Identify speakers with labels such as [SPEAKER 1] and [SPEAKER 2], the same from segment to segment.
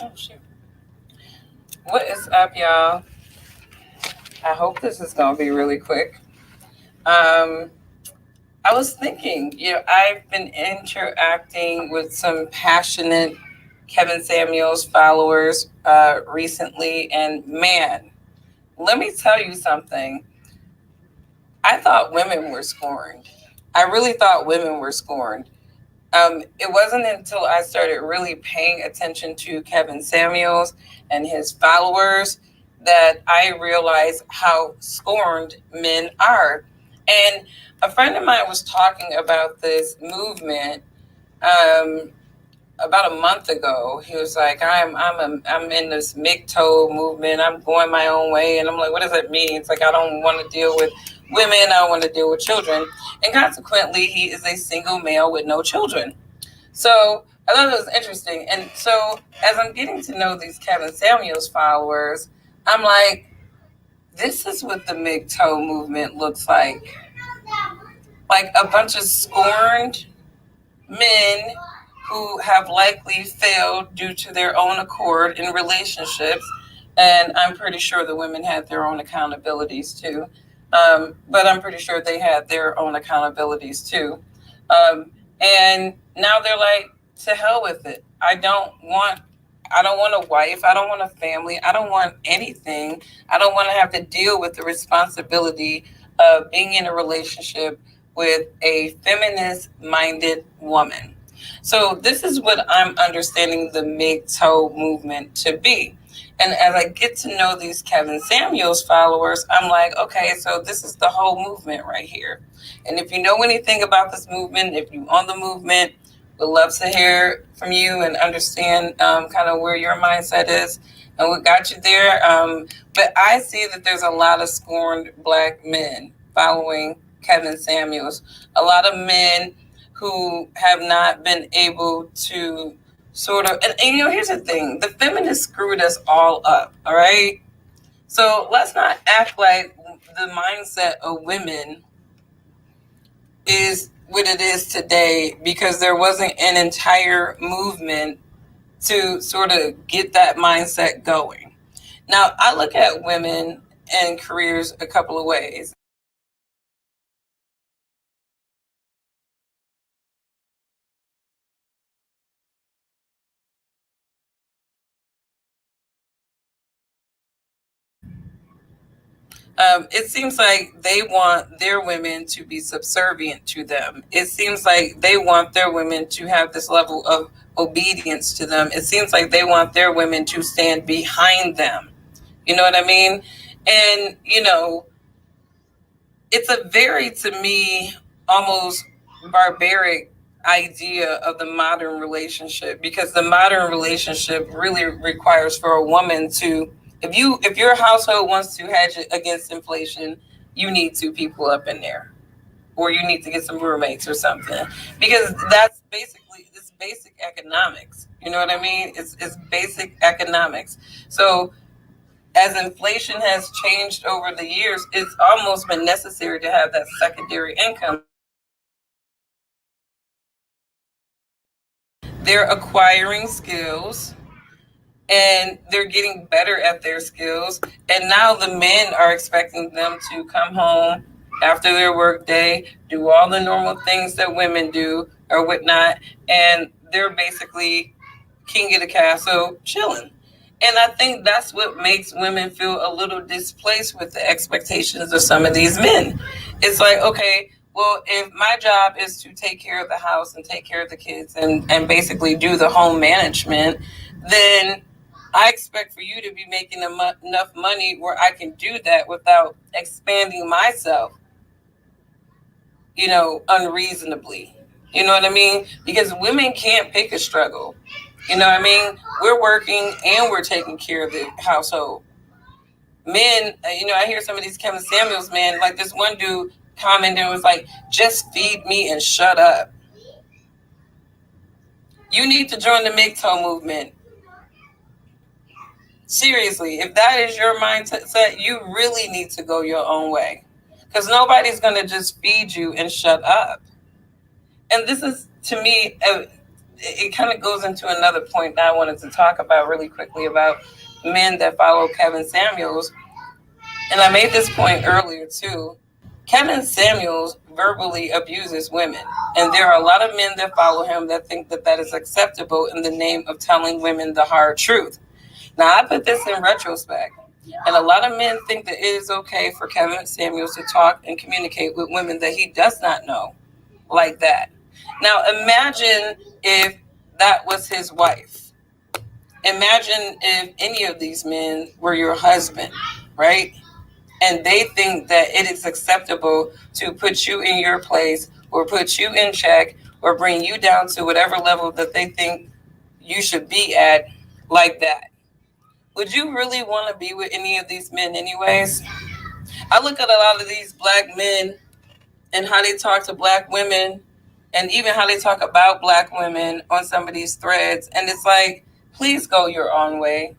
[SPEAKER 1] Oh, shoot. What is up, y'all? I hope this is going to be really quick. Um, I was thinking, I've been interacting with some passionate Kevin Samuels followers recently, and man, let me tell you something. I thought women were scorned. I really thought women were scorned. It wasn't until I started really paying attention to Kevin Samuels and his followers that I realized how scorned men are. And a friend of mine was talking about this movement um, about a month ago. He was like, I'm in this MGTOW movement. I'm going my own way." And I'm like, "What does that mean?" It's like, I don't want to deal with women. I don't want to deal with children. And consequently, he is a single male with no children. So I thought it was interesting. And so as I'm getting to know these Kevin Samuels followers, I'm like, this is what the MGTOW movement looks like. Like a bunch of scorned men who have likely failed due to their own accord in relationships. And I'm pretty sure the women had their own accountabilities too. But I'm pretty sure they had their own accountabilities too. And now they're like, to hell with it. I don't want a wife. I don't want a family. I don't want anything. I don't want to have to deal with the responsibility of being in a relationship with a feminist minded woman. So this is what I'm understanding the MGTOW movement to be. And as I get to know these Kevin Samuels followers, I'm like, okay, so this is the whole movement right here. And if you know anything about this movement, if you're on the movement, would love to hear from you and understand kind of where your mindset is and what got you there. But I see that there's a lot of scorned black men following Kevin Samuels, a lot of men who have not been able to sort of, and here's the thing, the feminists screwed us all up, all right? So let's not act like the mindset of women is what it is today because there wasn't an entire movement to sort of get that mindset going. Now, I look at women and careers a couple of ways. It seems like they want their women to be subservient to them. It seems like they want their women to have this level of obedience to them. It seems like they want their women to stand behind them. You know what I mean? And, it's a very, to me, almost barbaric idea of the modern relationship because the modern relationship really requires for a woman to, if your household wants to hedge against inflation, you need two people up in there, or you need to get some roommates or something, because that's basically, it's basic economics. You know what I mean? It's basic economics. So as inflation has changed over the years, it's almost been necessary to have that secondary income. They're acquiring skills and they're getting better at their skills. And now the men are expecting them to come home after their work day, do all the normal things that women do or whatnot. And they're basically king of the castle chilling. And I think that's what makes women feel a little displaced with the expectations of some of these men. It's like, okay, well, if my job is to take care of the house and take care of the kids and basically do the home management, then I expect for you to be making enough money where I can do that without expanding myself, unreasonably. You know what I mean? Because women can't pick a struggle. You know what I mean? We're working and we're taking care of the household. Men, I hear some of these Kevin Samuels men, like this one dude commented and was like, just feed me and shut up. You need to join the MGTOW movement. Seriously, if that is your mindset, you really need to go your own way. Because nobody's going to just feed you and shut up. And this is, to me, it kind of goes into another point that I wanted to talk about really quickly about men that follow Kevin Samuels. And I made this point earlier too. Kevin Samuels verbally abuses women. And there are a lot of men that follow him that think that that is acceptable in the name of telling women the hard truth. Now, I put this in retrospect. And a lot of men think that it is okay for Kevin Samuels to talk and communicate with women that he does not know like that. Now, imagine if that was his wife. Imagine if any of these men were your husband, right? And they think that it is acceptable to put you in your place or put you in check or bring you down to whatever level that they think you should be at like that. Would you really want to be with any of these men anyways? I look at a lot of these black men and how they talk to black women and even how they talk about black women on some of these threads. And it's like, please go your own way.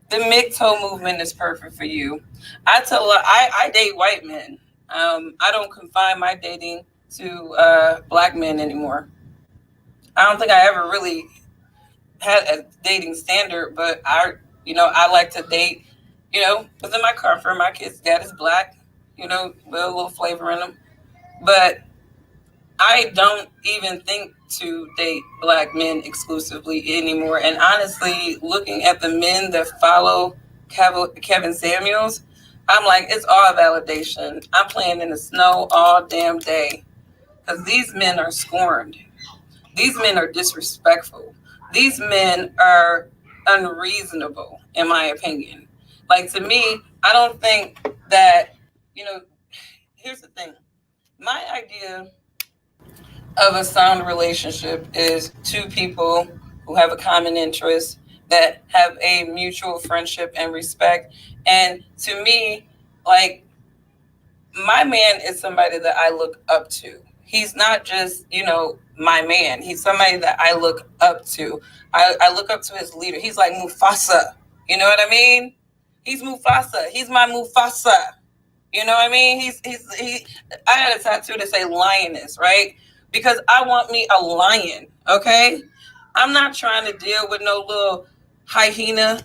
[SPEAKER 1] The MGTOW movement is perfect for you. I date white men. I don't confine my dating to black men anymore. I don't think I ever really had a dating standard, but I like to date, within my comfort. My kid's dad is black, with a little flavor in them. But I don't even think to date black men exclusively anymore. And honestly, looking at the men that follow Kevin Samuels, I'm like, it's all validation. I'm playing in the snow all damn day because these men are scorned. These men are disrespectful. These men are unreasonable, in my opinion. Like, to me, I don't think that, here's the thing. My idea of a sound relationship is two people who have a common interest that have a mutual friendship and respect. And to me, like, my man is somebody that I look up to. He's not just, my man. He's somebody that I look up to. I look up to his leader. He's like Mufasa. You know what I mean? He's Mufasa. He's my Mufasa. You know what I mean? I had a tattoo to say lioness, right? Because I want me a lion, okay? I'm not trying to deal with no little hyena,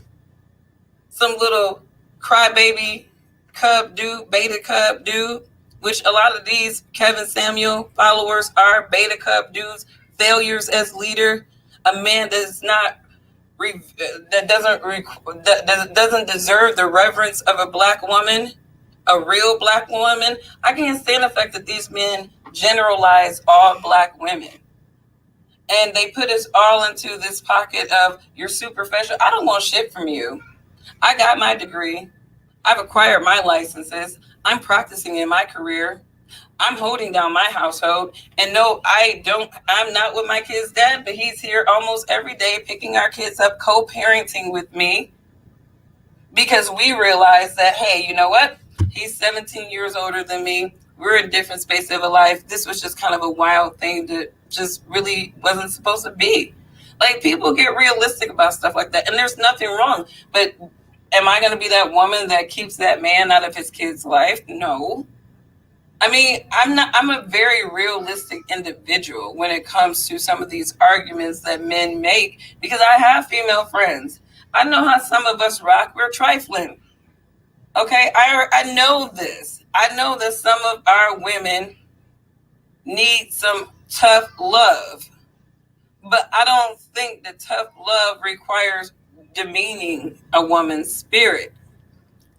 [SPEAKER 1] some little crybaby cub dude, beta cub dude, which a lot of these Kevin Samuel followers are beta cub dudes, failures as leader, a man that's not that doesn't deserve the reverence of a black woman, a real black woman. I can't stand the fact that these men generalize all black women. And they put us all into this pocket of you're superficial. I don't want shit from you. I got my degree. I've acquired my licenses. I'm practicing in my career. I'm holding down my household. And no, I'm not with my kid's dad, but he's here almost every day picking our kids up, co-parenting with me. Because we realize that, hey, you know what? He's 17 years older than me. We're in different space of a life. This was just kind of a wild thing that just really wasn't supposed to be. Like, people get realistic about stuff like that. And there's nothing wrong. But am I going to be that woman that keeps that man out of his kid's life? No. I mean, I'm a very realistic individual when it comes to some of these arguments that men make, because I have female friends. I know how some of us rock. We're trifling. Okay, I know this. I know that some of our women need some tough love. But I don't think that tough love requires demeaning a woman's spirit,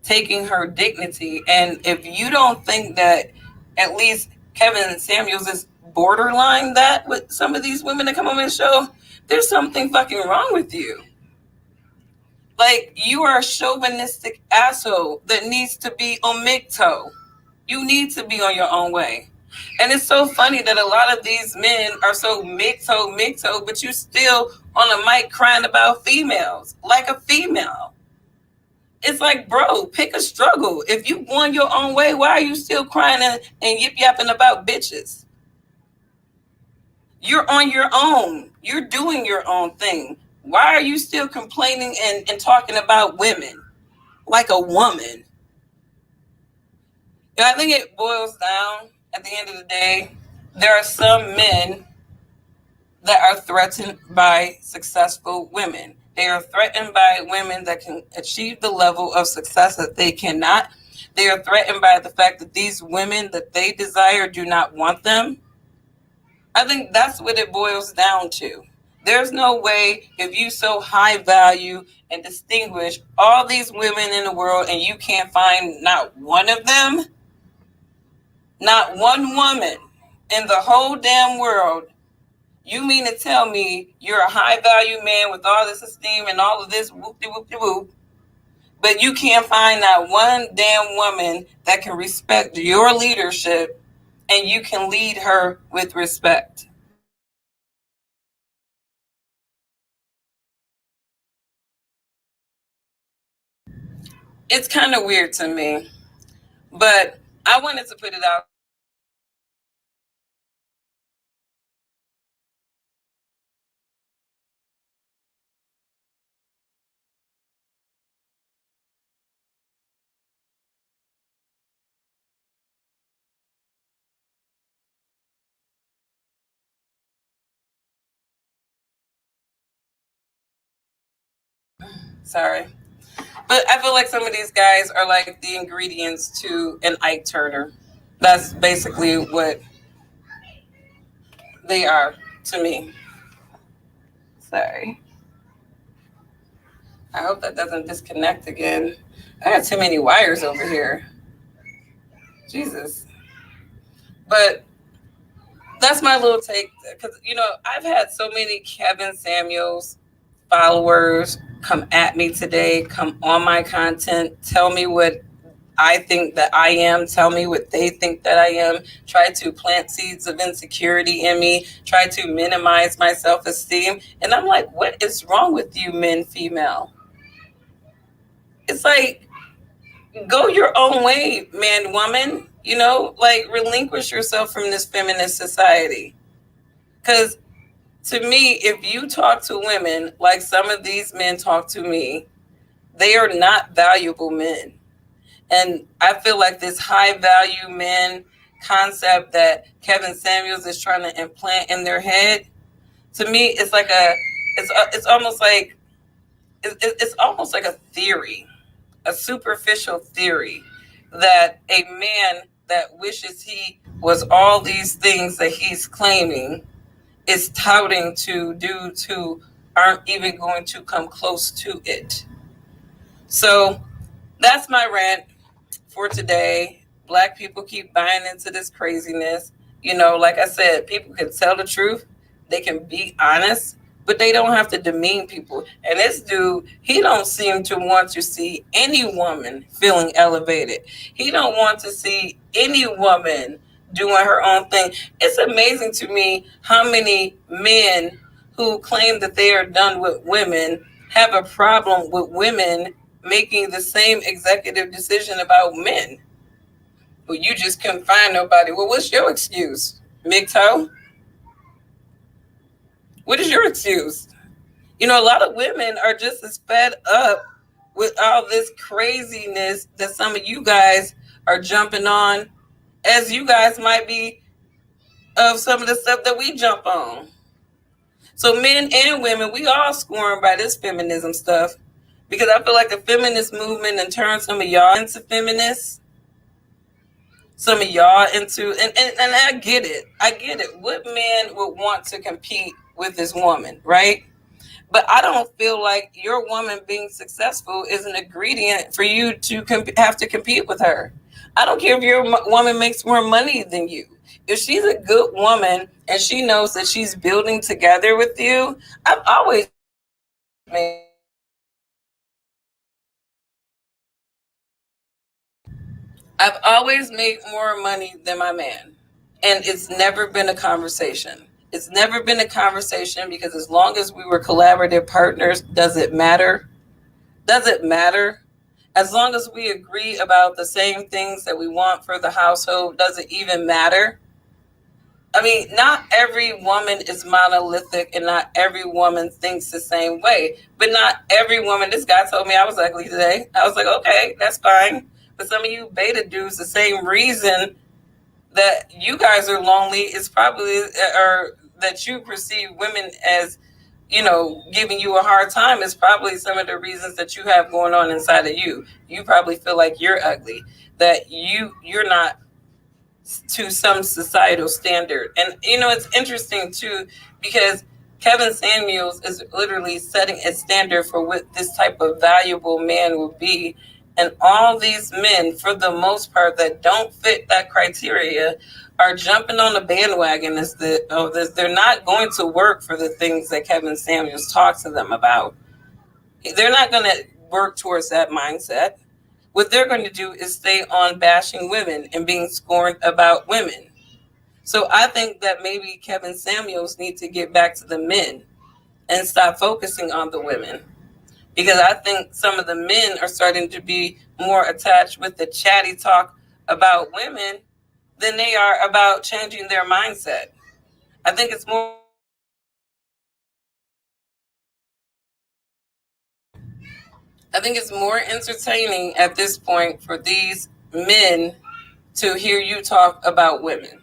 [SPEAKER 1] taking her dignity. And if you don't think that at least Kevin Samuels is borderline that with some of these women that come on this show, there's something fucking wrong with you. Like, you are a chauvinistic asshole that needs to be on MGTOW. You need to be on your own way. And it's so funny that a lot of these men are so MGTOW, but you still on a mic crying about females, like a female. It's like, bro, pick a struggle. If you going your own way, why are you still crying and yip-yapping about bitches? You're on your own. You're doing your own thing. Why are you still complaining and talking about women like a woman? And I think it boils down, at the end of the day, there are some men that are threatened by successful women. They are threatened by women that can achieve the level of success that they cannot. They are threatened by the fact that these women that they desire do not want them. I think that's what it boils down to. There's no way if you so high value and distinguish all these women in the world and you can't find not one of them, not one woman in the whole damn world. You mean to tell me you're a high value man with all this esteem and all of this whoop de whoop de whoop, but you can't find not one damn woman that can respect your leadership and you can lead her with respect? It's kind of weird to me, but I wanted to put it out. Sorry. But I feel like some of these guys are like the ingredients to an Ike Turner. That's basically what they are to me. Sorry. I hope that doesn't disconnect again. I got too many wires over here. Jesus. But that's my little take. Because, I've had so many Kevin Samuels followers come at me today, come on my content, tell me what I think that I am, tell me what they think that I am, try to plant seeds of insecurity in me, try to minimize my self-esteem. And I'm like, what is wrong with you, men, female? It's like, go your own way, man, woman. Like, relinquish yourself from this feminist society. Because to me, if you talk to women like some of these men talk to me, they are not valuable men. And I feel like this high value men concept that Kevin Samuels is trying to implant in their head, to me, it's like it's almost like it's almost like a theory, a superficial theory that a man that wishes he was all these things that he's claiming is touting to dudes who aren't even going to come close to it. So that's my rant for today. Black people keep buying into this craziness. Like I said, people can tell the truth, they can be honest, but they don't have to demean people. And this dude, he don't seem to want to see any woman feeling elevated. He don't want to see any woman doing her own thing. It's amazing to me how many men who claim that they are done with women have a problem with women making the same executive decision about men. Well, you just couldn't find nobody. Well, what's your excuse, MGTOW? What is your excuse? A lot of women are just as fed up with all this craziness that some of you guys are jumping on as you guys might be of some of the stuff that we jump on. So men and women, we all scorned by this feminism stuff because I feel like the feminist movement and turned some of y'all into feminists. Some of y'all into, and I get it. I get it. What man would want to compete with this woman, right? But I don't feel like your woman being successful is an ingredient for you to have to compete with her. I don't care if your woman makes more money than you. If she's a good woman and she knows that she's building together with you, made, I've always made more money than my man. And it's never been a conversation. It's never been a conversation because as long as we were collaborative partners, does it matter? Does it matter? As long as we agree about the same things that we want for the household, does it even matter? I mean, not every woman is monolithic and not every woman thinks the same way. But not every woman, this guy told me I was ugly today. I was like, okay, that's fine. But some of you beta dudes, the same reason that you guys are lonely is probably, or that you perceive women as, giving you a hard time is probably some of the reasons that you have going on inside of you. You probably feel like you're ugly, that you're not to some societal standard. And it's interesting too, because Kevin Samuels is literally setting a standard for what this type of valuable man will be. And all these men, for the most part, that don't fit that criteria are jumping on the bandwagon as this. They're not going to work for the things that Kevin Samuels talks to them about. They're not going to work towards that mindset. What they're going to do is stay on bashing women and being scorned about women. So I think that maybe Kevin Samuels needs to get back to the men and stop focusing on the women. Because I think some of the men are starting to be more attached with the chatty talk about women than they are about changing their mindset. I think it's more entertaining at this point for these men to hear you talk about women.